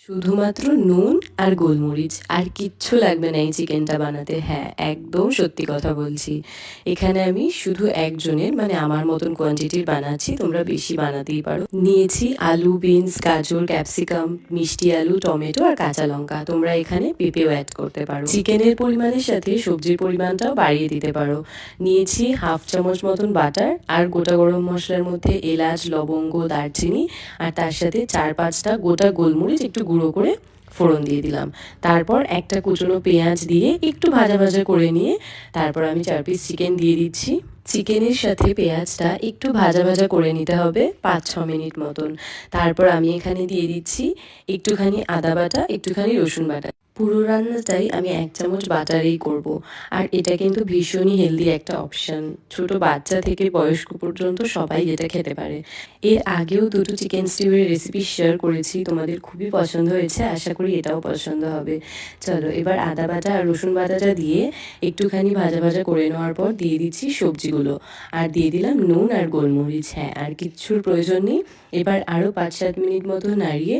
শুধুমাত্র নুন আর গোলমরিচ, আর কিচ্ছু লাগবে না এই চিকেনটা বানাতে। হ্যাঁ, একদম সত্যি কথা বলছি। এখানে আমি শুধু একজনের মানে আমার মতন কোয়ান্টিটির বানাচ্ছি, তোমরা বেশি বানাতেই পারো। নিয়েছি আলু, বিনস, গাজর, ক্যাপসিকাম, মিষ্টি আলু, টমেটো আর কাঁচা লঙ্কা। তোমরা এখানে পেঁপেও অ্যাড করতে পারো। চিকেনের পরিমাণের সাথে সবজির পরিমাণটাও বাড়িয়ে দিতে পারো। নিয়েছি হাফ চামচ মতন বাটার আর গোটা গরম মশলার মধ্যে এলাচ, লবঙ্গ, দারচিনি আর তার সাথে 4-5টা গোটা গোলমরিচ একটু গুঁড়ো করে ফোড়ন দিয়ে দিলাম। তারপর একটা কুচনো পেঁয়াজ দিয়ে একটু ভাজা ভাজা করে নিয়ে তারপর আমি 4 পিস চিকেন দিয়ে দিচ্ছি। চিকেনের সাথে পেঁয়াজটা একটু ভাজা ভাজা করে নিতে হবে 5-6 মিনিট মতন। তারপর আমি এখানে দিয়ে দিচ্ছি একটুখানি আদা বাটা, একটুখানি রসুন বাটা। পুরো রান্নাটাই আমি 1 চামচ বাটারেই করব। আর এটা কিন্তু ভীষণই হেলদি একটা অপশান। ছোট বাচ্চা থেকে বয়স্ক পর্যন্ত সবাই এটা খেতে পারে। এর আগেও দুটো চিকেন স্টিউয়ের রেসিপি শেয়ার করেছি, তোমাদের খুবই পছন্দ হয়েছে, আশা করি এটাও পছন্দ হবে। চলো এবার আদা বাটা আর রসুন বাটাটা দিয়ে একটুখানি ভাজা ভাজা করে নেওয়ার পর দিয়ে দিচ্ছি সবজিগুলো আর দিয়ে দিলাম নুন আর গোলমরিচ। হ্যাঁ, আর কিচ্ছুর প্রয়োজন নেই। এবার আরও 5-7 মিনিট মতো নাড়িয়ে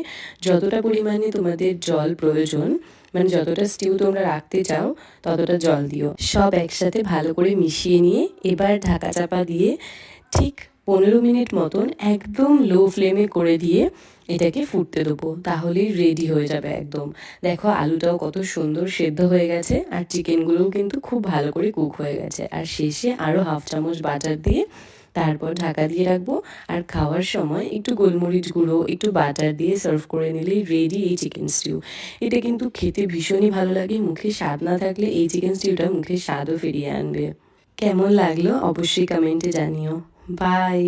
যতটা পরিমাণে তোমাদের জল প্রয়োজন, মানে যতটা স্টিউ তোমরা রাখতে চাও ততটা জল দিও। সব একসাথে ভালো করে মিশিয়ে নিয়ে এবার ঢাকা চাপা দিয়ে ঠিক 15 মিনিট মতন একদম লো ফ্লেমে করে দিয়ে এটাকে ফুটতে দেবো, তাহলেই রেডি হয়ে যাবে একদম। দেখো আলুটাও কত সুন্দর সেদ্ধ হয়ে গেছে আর চিকেনগুলোও কিন্তু খুব ভালো করে কুক হয়ে গেছে। আর শেষে আরও হাফ চামচ বাটার দিয়ে তারপর ঢাকা দিয়ে রাখবো। আর খাওয়ার সময় একটু গোলমরিচ গুঁড়ো, একটু বাটার দিয়ে সার্ভ করে নিলেই রেডি এই চিকেন স্টিউ। এটা কিন্তু খেতে ভীষণই ভালো লাগে, মুখে স্বাদ না থাকলে এই চিকেন স্টিউটা মুখে স্বাদও ফিরিয়ে আনবে। কেমন লাগলো অবশ্যই কমেন্টে জানিও। বাই।